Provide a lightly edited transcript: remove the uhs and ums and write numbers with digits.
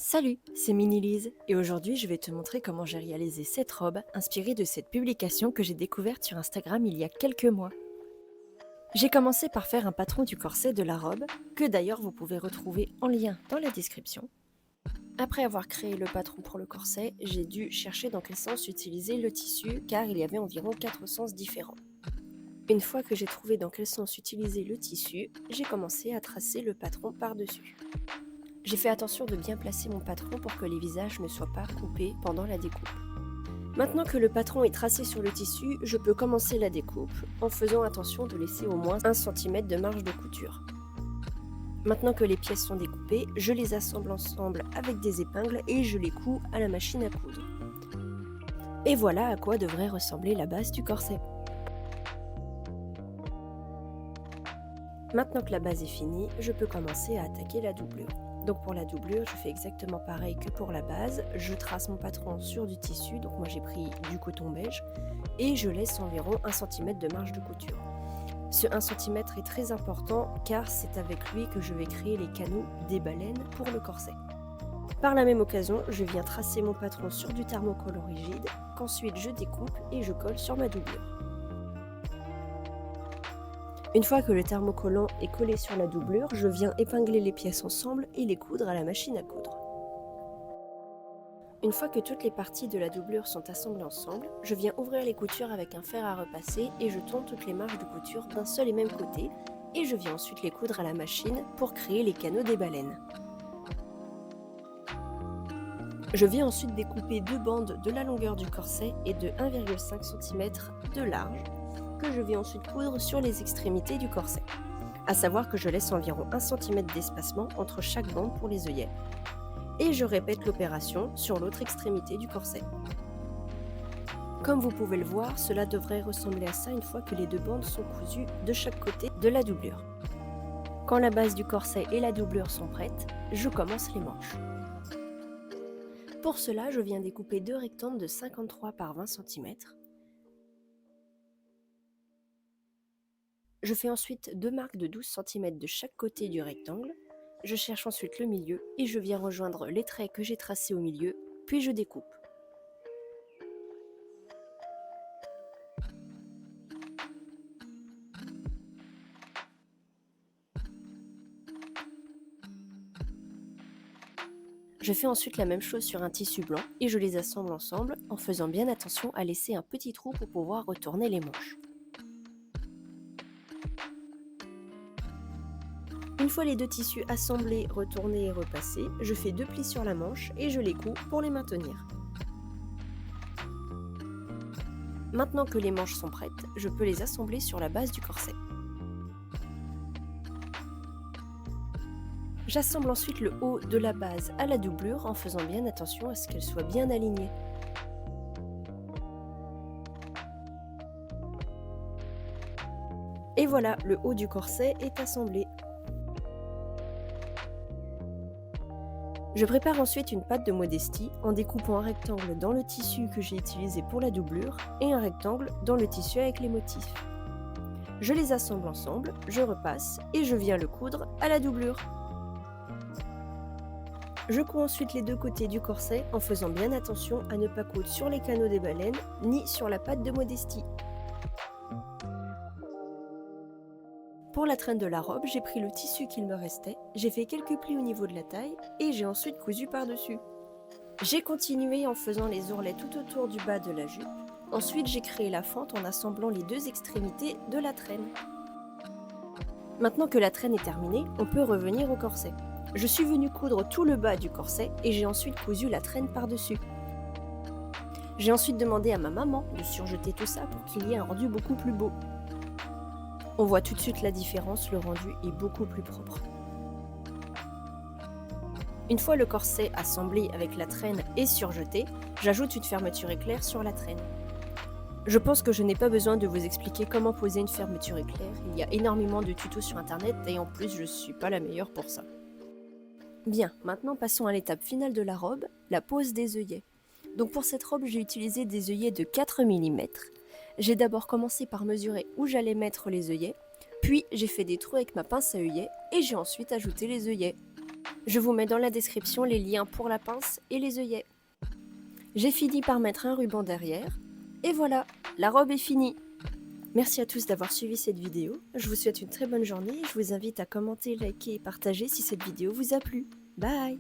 Salut, c'est Minilise et aujourd'hui je vais te montrer comment j'ai réalisé cette robe inspirée de cette publication que j'ai découverte sur Instagram il y a quelques mois. J'ai commencé par faire un patron du corset de la robe, que d'ailleurs vous pouvez retrouver en lien dans la description. Après avoir créé le patron pour le corset, j'ai dû chercher dans quel sens utiliser le tissu car il y avait environ 4 sens différents. Une fois que j'ai trouvé dans quel sens utiliser le tissu, j'ai commencé à tracer le patron par-dessus. J'ai fait attention de bien placer mon patron pour que les visages ne soient pas coupés pendant la découpe. Maintenant que le patron est tracé sur le tissu, je peux commencer la découpe en faisant attention de laisser au moins 1 cm de marge de couture. Maintenant que les pièces sont découpées, je les assemble ensemble avec des épingles et je les couds à la machine à coudre. Et voilà à quoi devrait ressembler la base du corset. Maintenant que la base est finie, je peux commencer à attaquer la doublure. Donc pour la doublure, je fais exactement pareil que pour la base. Je trace mon patron sur du tissu, donc moi j'ai pris du coton beige, et je laisse environ 1 cm de marge de couture. Ce 1 cm est très important car c'est avec lui que je vais créer les canaux des baleines pour le corset. Par la même occasion, je viens tracer mon patron sur du thermocollant rigide, qu'ensuite je découpe et je colle sur ma doublure. Une fois que le thermocollant est collé sur la doublure, je viens épingler les pièces ensemble et les coudre à la machine à coudre. Une fois que toutes les parties de la doublure sont assemblées ensemble, je viens ouvrir les coutures avec un fer à repasser et je tourne toutes les marges de couture d'un seul et même côté et je viens ensuite les coudre à la machine pour créer les canaux des baleines. Je viens ensuite découper 2 bandes de la longueur du corset et de 1,5 cm de large que je vais ensuite coudre sur les extrémités du corset. À savoir que je laisse environ 1 cm d'espacement entre chaque bande pour les œillets. Et je répète l'opération sur l'autre extrémité du corset. Comme vous pouvez le voir, cela devrait ressembler à ça une fois que les 2 bandes sont cousues de chaque côté de la doublure. Quand la base du corset et la doublure sont prêtes, je commence les manches. Pour cela, je viens découper 2 rectangles de 53 par 20 cm. Je fais ensuite 2 marques de 12 cm de chaque côté du rectangle. Je cherche ensuite le milieu et je viens rejoindre les traits que j'ai tracés au milieu, puis je découpe. Je fais ensuite la même chose sur un tissu blanc et je les assemble ensemble en faisant bien attention à laisser un petit trou pour pouvoir retourner les manches. Une fois les 2 tissus assemblés, retournés et repassés, je fais 2 plis sur la manche et je les couds pour les maintenir. Maintenant que les manches sont prêtes, je peux les assembler sur la base du corset. J'assemble ensuite le haut de la base à la doublure en faisant bien attention à ce qu'elle soit bien alignée. Et voilà, le haut du corset est assemblé. Je prépare ensuite une patte de modestie en découpant un rectangle dans le tissu que j'ai utilisé pour la doublure et un rectangle dans le tissu avec les motifs. Je les assemble ensemble, je repasse et je viens le coudre à la doublure. Je couds ensuite les 2 côtés du corset en faisant bien attention à ne pas coudre sur les canaux des baleines ni sur la patte de modestie. Pour la traîne de la robe, j'ai pris le tissu qu'il me restait, j'ai fait quelques plis au niveau de la taille et j'ai ensuite cousu par-dessus. J'ai continué en faisant les ourlets tout autour du bas de la jupe. Ensuite, j'ai créé la fente en assemblant les 2 extrémités de la traîne. Maintenant que la traîne est terminée, on peut revenir au corset. Je suis venue coudre tout le bas du corset et j'ai ensuite cousu la traîne par-dessus. J'ai ensuite demandé à ma maman de surjeter tout ça pour qu'il y ait un rendu beaucoup plus beau. On voit tout de suite la différence, le rendu est beaucoup plus propre. Une fois le corset assemblé avec la traîne et surjeté, j'ajoute une fermeture éclair sur la traîne. Je pense que je n'ai pas besoin de vous expliquer comment poser une fermeture éclair, il y a énormément de tutos sur internet et en plus je ne suis pas la meilleure pour ça. Bien, maintenant passons à l'étape finale de la robe, la pose des œillets. Donc pour cette robe, j'ai utilisé des œillets de 4 mm. J'ai d'abord commencé par mesurer où j'allais mettre les œillets, puis j'ai fait des trous avec ma pince à œillets et j'ai ensuite ajouté les œillets. Je vous mets dans la description les liens pour la pince et les œillets. J'ai fini par mettre un ruban derrière, et voilà, la robe est finie. Merci à tous d'avoir suivi cette vidéo, je vous souhaite une très bonne journée et je vous invite à commenter, liker et partager si cette vidéo vous a plu. Bye!